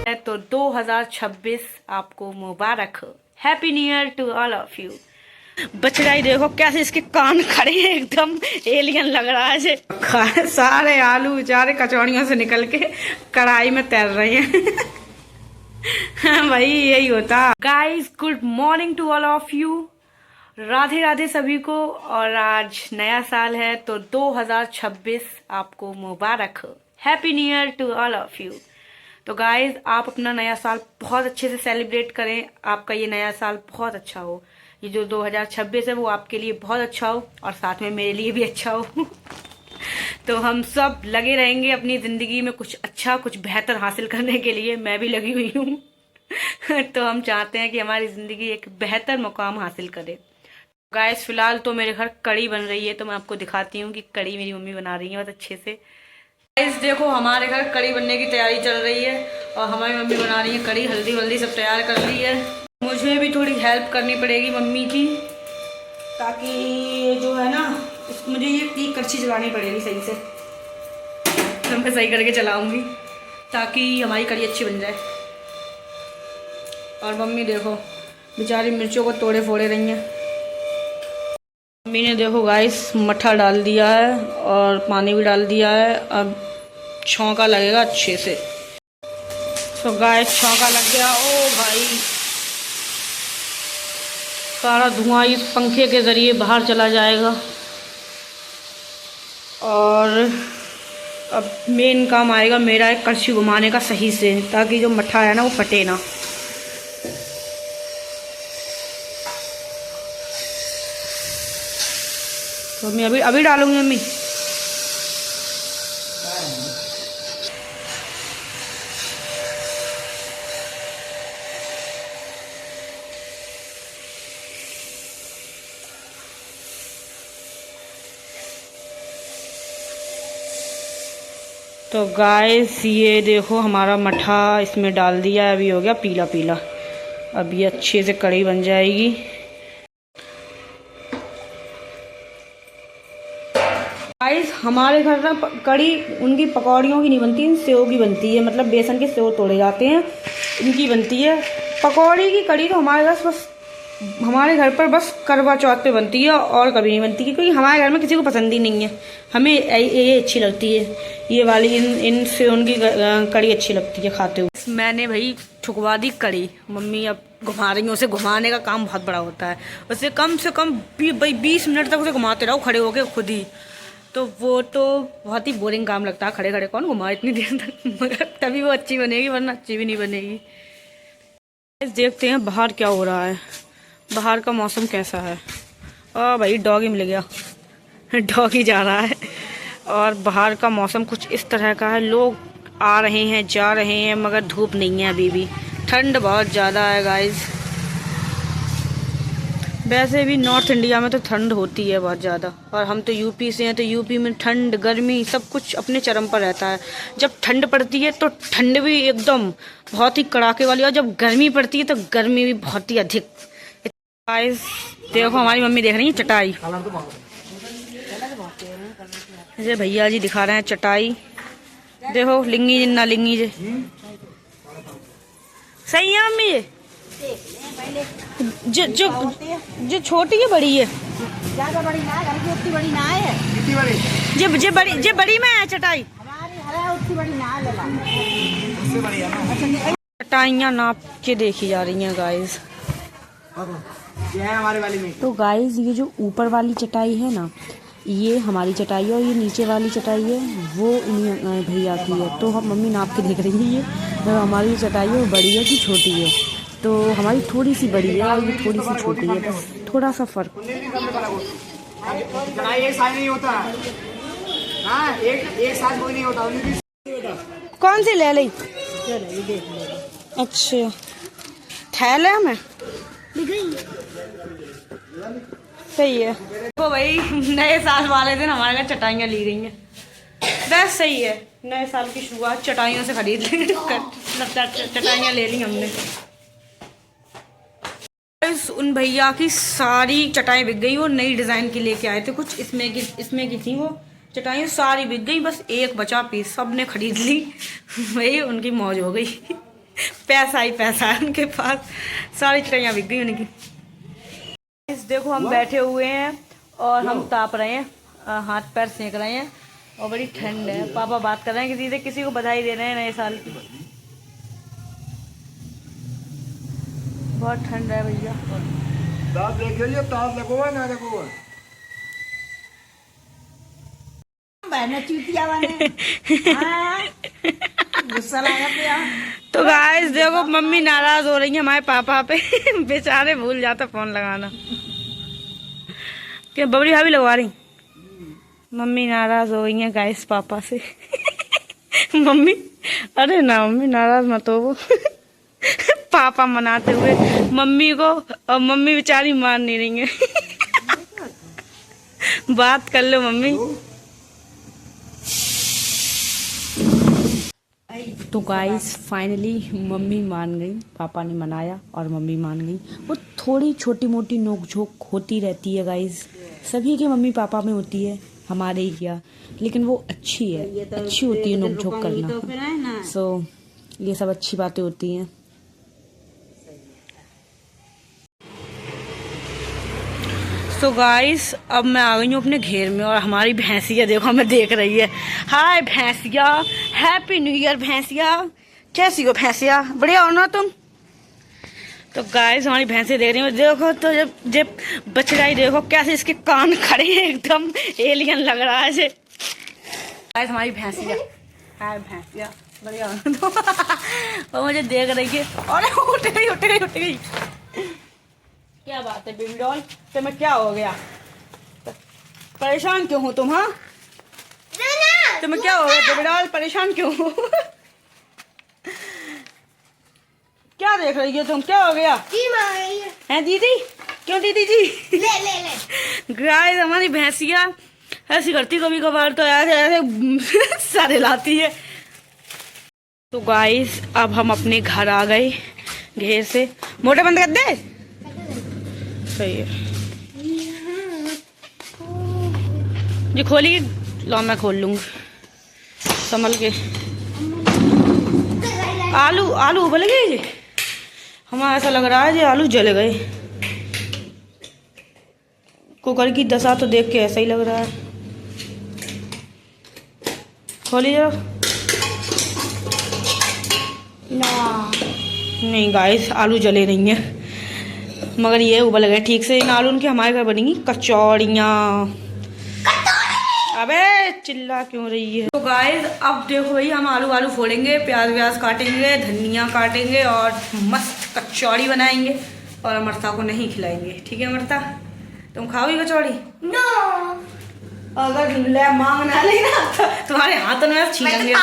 तो 2026 आपको मुबारक हो। Happy new year to all of you. बछड़ा देखो कैसे इसके कान खड़े हैं, एकदम एलियन लग रहा है। सारे आलू बेचारे कचौड़ियों से निकल के कढ़ाई में तैर रहे हैं। भाई यही होता। Guys good morning to all of you. Radhe Radhe सभी को। और आज नया साल है तो 2026 आपको मुबारक हो। Happy new year to all of you. तो गाइस आप अपना नया साल बहुत अच्छे से सेलिब्रेट करें। आपका ये नया साल बहुत अच्छा हो। ये जो 2026 है वो आपके लिए बहुत अच्छा हो और साथ में मेरे लिए भी अच्छा हो। तो हम सब लगे रहेंगे अपनी जिंदगी में कुछ अच्छा कुछ बेहतर हासिल करने के लिए। मैं भी लगी हुई हूँ। तो हम चाहते हैं कि हमारी जिंदगी एक बेहतर मुकाम हासिल करे। गाइस फिलहाल तो मेरे घर कड़ी बन रही है तो मैं आपको दिखाती हूँ कि कड़ी मेरी मम्मी बना रही है बहुत अच्छे से। गाइस देखो हमारे घर कड़ी बनने की तैयारी चल रही है और हमारी मम्मी बना रही है कड़ी। हल्दी वल्दी सब तैयार कर ली है। मुझे भी थोड़ी हेल्प करनी पड़ेगी मम्मी की, ताकि जो है ना मुझे ये कड़छी चलानी पड़ेगी सही से। तो मैं सही करके चलाऊंगी ताकि हमारी कड़ी अच्छी बन जाए। और मम्मी देखो बेचारी मिर्चों को तोड़े फोड़े रही हैं। मम्मी ने देखो गाइस मट्ठा डाल दिया है और पानी भी डाल दिया है। अब छौंका लगेगा अच्छे से। तो गाइस छौंका लग गया। ओ भाई सारा धुआं इस पंखे के ज़रिए बाहर चला जाएगा। और अब मेन काम आएगा मेरा एक कड़छी घुमाने का सही से, ताकि जो मट्ठा है ना वो फटे ना। तो मैं अभी डालूंगी मम्मी। तो गाइस ये देखो हमारा मट्ठा इसमें डाल दिया है। अभी हो गया पीला पीला। अब ये अच्छे से कड़ी बन जाएगी। गाइस हमारे घर ना कड़ी उनकी पकौड़ियों की नहीं बनती, सेव की बनती है। मतलब बेसन के सेव तोड़े जाते हैं इनकी बनती है। पकौड़ी की कड़ी तो हमारे घर पर बस करवा चौथ पे बनती है और कभी नहीं बनती, क्योंकि हमारे घर में किसी को पसंद ही नहीं है। हमें ये अच्छी लगती है, ये वाली इन से उनकी कड़ी अच्छी लगती है खाते हुए। मैंने भाई ठुकवा दी कड़ी। मम्मी अब घुमा रही है। उसे घुमाने का काम बहुत बड़ा होता है। उसे कम से कम 20 मिनट तक उसे घुमाते रहो खड़े होके खुद ही। तो वो तो बहुत ही बोरिंग काम लगता है। खड़े खड़े कौन घुमा इतनी देर तक। मगर तभी वो अच्छी बनेगी, वरना अच्छी भी नहीं बनेगी। देखते हैं बाहर क्या हो रहा है, बाहर का मौसम कैसा है। भाई डॉगी मिल गया। डॉगी जा रहा है। और बाहर का मौसम कुछ इस तरह का है। लोग आ रहे हैं जा रहे हैं मगर धूप नहीं है अभी भी। ठंड बहुत ज़्यादा है गाइस। वैसे भी नॉर्थ इंडिया में तो ठंड होती है बहुत ज़्यादा। और हम तो यूपी से हैं तो यूपी में ठंड गर्मी सब कुछ अपने चरम पर रहता है। जब ठंड पड़ती है तो ठंड भी एकदम बहुत ही कड़ाके वाली, और जब गर्मी पड़ती है तो गर्मी भी बहुत ही अधिक। गाइस देखो हमारी मम्मी देख रही है चटाई। जैसे भैया जी दिखा रहे हैं चटाई। देखो लिंगी जिन्ना लिंगी जे सही है मम्मी। ये जो छोटी है बड़ी है, ज्यादा बड़ी ना है, उतनी बड़ी ना है। जे बड़ी में है चटाई। उतनी बड़ी ना है। चटाइयाँ नाप के देखी जा रही हैं गाइस। ये है हमारे वाली में। तो गाइस ये जो ऊपर वाली चटाई है ना, ये हमारी चटाई है, और ये नीचे वाली चटाई है वो उन्हीं भैया की है। तो हम मम्मी नाप के देख रही है ये हमारी जो चटाई है वो बड़ी है कि छोटी है। तो हमारी थोड़ी सी बड़ी है और ये थोड़ी सी छोटी है, बस थोड़ा सा फर्क। कौन सी ले ली? अच्छा थैला में सही है। तो भाई नए साल वाले दिन हमारे घर चटाइयाँ ली गई हैं। बस सही है, नए साल की शुरुआत चटाइयों से खरीद ली। चटाइयाँ ले ली हमने। उन भैया की सारी चटाई बिक गई। वो नई डिजाइन की लेके आए थे कुछ, इसमें की थी वो चटाइयाँ सारी बिक गई। बस एक बचा पीस, सब ने खरीद ली। भाई उनकी मौज हो गई। पैसा ही पैसा है उनके पास, सारी चटाइयाँ बिक गई उनकी। देखो हम बैठे हुए हैं और हम ताप रहे हैं, हाथ पैर सेक रहे हैं और बड़ी ठंड है। पापा बात कर रहे हैं कि किसी को बधाई दे रहे हैं नए साल की। बहुत ठंड है भैया। चूतिया बने गुस्सा लगा पिया। तो गाइस देखो मम्मी नाराज हो रही है हमारे पापा पे बेचारे भूल जाते फोन लगाना। क्या बबली भाभी लगवा रही? मम्मी नाराज हो गई है गाइस पापा से मम्मी, अरे ना मम्मी नाराज मत हो पापा मनाते हुए मम्मी को, और मम्मी बेचारी मान नहीं रही है बात कर लो मम्मी। तो गाइस फाइनली मम्मी मान गई, पापा ने मनाया और मम्मी मान गई। वो थोड़ी छोटी मोटी नोक झोंक होती रहती है गाइस, सभी के मम्मी पापा में होती है, हमारे ही क्या, लेकिन वो अच्छी है, अच्छी होती है नोक झोंक करना। सो ये सब अच्छी बातें होती हैं। तो गाइस अब मैं आ गई हूँ अपने घेर में और हमारी भैंसिया देखो हमें देख रही है। हाय भैंसिया, हैप्पी न्यू ईयर भैंसिया, कैसी हो भैंसिया, बढ़िया हो ना तुम? तो गाइस हमारी भैंसें देख रही हो, देखो तो जब बछड़ा ही देखो कैसे इसके कान खड़े हैं, एकदम एलियन लग रहा है जे। गाइस हमारी भैंसिया, हाय भैंसिया, बढ़िया हो तो मुझे देख रही है। अरे उठ गई उठ गई उठ गई। क्या बात है बेबी डॉल, तुम्हें क्या हो गया? परेशान क्यों हो तुम? हाँ तुम्हें क्या हो गया बेबी डॉल, परेशान क्यों हो? क्या देख रही हो तुम, क्या हो गया? हैं दीदी, क्यों दीदी जी? ले गाइस हमारी भैंसिया ऐसी करती कभी कभार, तो ऐसे ऐसे सारे लाती है। तो गाइस अब हम अपने घर आ गए घेर से। मोटर बंद कर दे, सही है जी, खोलिए। लो मैं खोल लूंगी संभल के। आलू आलू उबल गए जी, हमें ऐसा लग रहा है जी आलू जल गए। कुकर की दशा तो देख के ऐसा ही लग रहा है। खोलिए। नहीं गाइस आलू जले नहीं है, मगर ये उबल गए ठीक से। इन आलू उनके हमारे घर बनेंगी कचौड़ियाँ। अबे चिल्ला क्यों रही है? तो गाइस अब देखो भाई हम आलू फोड़ेंगे, प्याज व्याज काटेंगे, धनिया काटेंगे और मस्त कचौड़ी बनाएंगे और अमृता को नहीं खिलाएंगे। ठीक है अमृता, तुम खाओगी कचौड़ी? नो। अगर ले मांग ना लेना तो तुम्हारे हाथों में छीनेंगे।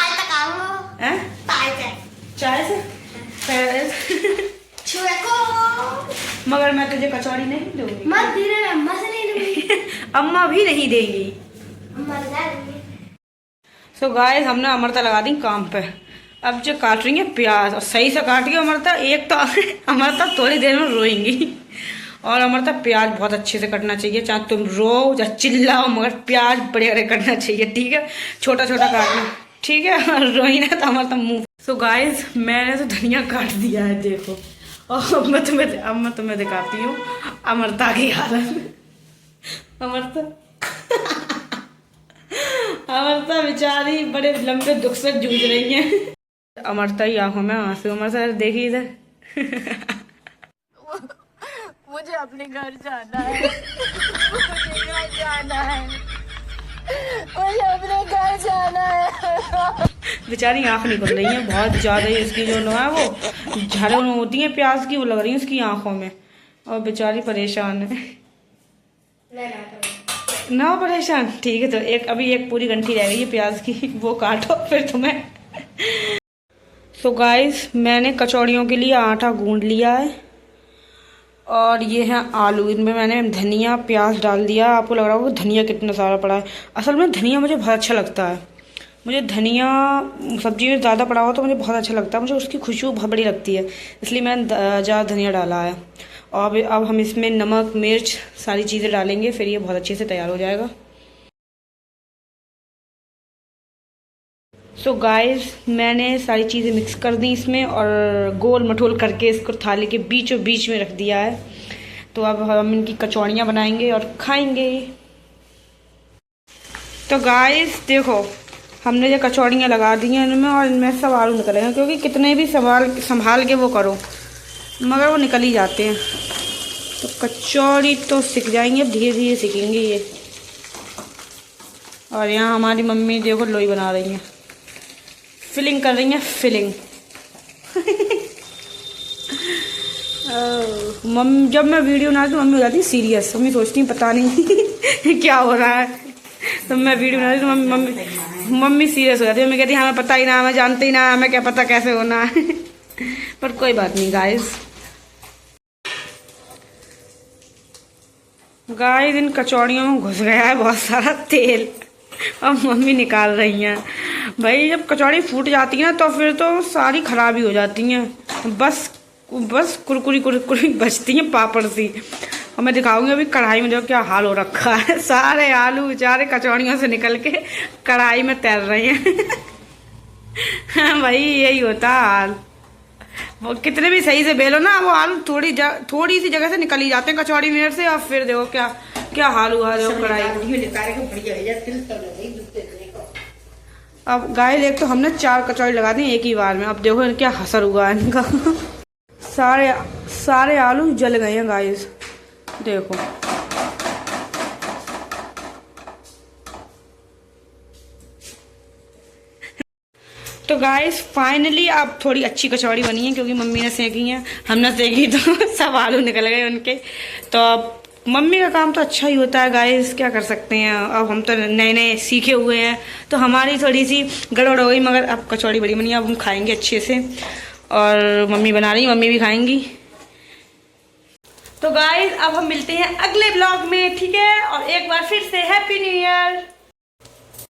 चाय से मगर मैं तुझे कचौड़ी नहीं दूंगी। मत दे, अम्मा से नहीं दूंगी अम्मा भी नहीं देंगी। सो गाइस हमने अमृता लगा दी काम पे, अब जो काट रही है प्याज, और सही से काट के अमृता, एक तो अमृता थोड़ी देर में रोएंगी। और अमृता प्याज बहुत अच्छे से कटना चाहिए, चाहे तुम रो या चिल्लाओ मगर प्याज बड़े कटना चाहिए। ठीक है, छोटा छोटा काटना, ठीक है? रोई ना तो अमृता मुँह। सो गाइस मैंने तो धनिया काट दिया है देखो, और अब मैं तुम्हें दिखाती हूँ अमृता की हालत। अमृता अमृता बेचारी बड़े लंबे दुख से जूझ रही है। अमृता ही आंखों में आंसू। अमृता देखिए इधर मुझे अपने घर जाना है, मुझे घर जाना है, मुझे अपने घर जाना है। बेचारी आंख निकल रही है बहुत ज्यादा, इसकी जो है वो झाड़ों होती है प्याज की, वो लग रही है उसकी आंखों में, और बेचारी परेशान है। ना परेशान, ठीक है। तो अभी एक पूरी गंठी रह गई है प्याज की, वो काटो फिर तुम्हें। सो गाइस मैंने कचौड़ियों के लिए आटा गूंद लिया है, और ये है आलू, इनमें मैंने धनिया प्याज डाल दिया। आपको लग रहा होगा धनिया कितना सारा पड़ा है, असल में धनिया मुझे बहुत अच्छा लगता है। मुझे धनिया सब्जी में ज़्यादा पड़ा हो तो मुझे बहुत अच्छा लगता है, मुझे उसकी खुशबू बहुत बड़ी लगती है, इसलिए मैंने ज़्यादा धनिया डाला है। और अब हम इसमें नमक मिर्च सारी चीज़ें डालेंगे, फिर ये बहुत अच्छे से तैयार हो जाएगा। सो गाइस मैंने सारी चीज़ें मिक्स कर दी इसमें और गोल मटोल करके इसको थाली के बीचों बीच में रख दिया है। तो अब हम इनकी कचौड़ियाँ बनाएंगे और खाएंगे। तो गाइस देखो हमने जो कचौड़ियाँ लगा दी हैं इनमें और इनमें सब आलू निकलेंगे, क्योंकि कितने भी संभाल के वो करो मगर वो निकल ही जाते हैं। तो कचौड़ी तो सीख जाएंगे, अब धीरे धीरे सीखेंगे ये। और यहाँ हमारी मम्मी देखो लोई बना रही हैं, फिलिंग कर रही हैं, फिलिंग। मम्मी जब मैं वीडियो बनाती हूँ मम्मी हो जाती है सीरियस। मम्मी सोचती है पता नहीं क्या हो रहा है। तो मैं वीडियो बनाती तो मम्मी सीरियस हो जाती है। मम्मी कहती है हमें पता ही ना, हमें जानते ही ना, हमें क्या पता कैसे होना है। पर कोई बात नहीं गाइस। गाइस इन कचौड़ियों में घुस गया है बहुत सारा तेल। अब मम्मी निकाल रही हैं। भाई जब कचौड़ी फूट जाती है ना तो फिर तो सारी खराबी हो जाती हैं। बस कुरकुरी बचती हैं पापड़ सी। और मैं दिखाऊंगी अभी कढ़ाई में देखो क्या हाल हो रखा है। सारे आलू बेचारे कचौड़ियों से निकल के कढ़ाई में तैर रहे हैं। भाई यही होता हाल। वो कितने भी सही से बेलो ना वो आलू थोड़ी सी जगह से निकल ही जाते हैं कचौड़ी मिनट से। और फिर देखो क्या हाल हुआ देखो कढ़ाई। अब गाइस एक तो हमने 4 कचौड़ी लगा दी एक ही बार में। अब देखो क्या असर हुआ है इनका। सारे आलू जल गए हैं गाइस देखो। तो गाइस फाइनली अब थोड़ी अच्छी कचौड़ी बनी है, क्योंकि मम्मी ने सेकी है, हमने सेकी तो सब आलू निकल गए उनके। तो अब मम्मी का काम तो अच्छा ही होता है गाइस, क्या कर सकते हैं। अब हम तो नए सीखे हुए हैं तो हमारी थोड़ी सी गड़बड़ हो गई, मगर अब कचौड़ी बड़ी बनी है। अब हम खाएंगे अच्छे से। और मम्मी बना रही, मम्मी भी खाएंगी। तो गाइस अब हम मिलते हैं अगले ब्लॉग में, ठीक है। और एक बार फिर से हैप्पी न्यू ईयर।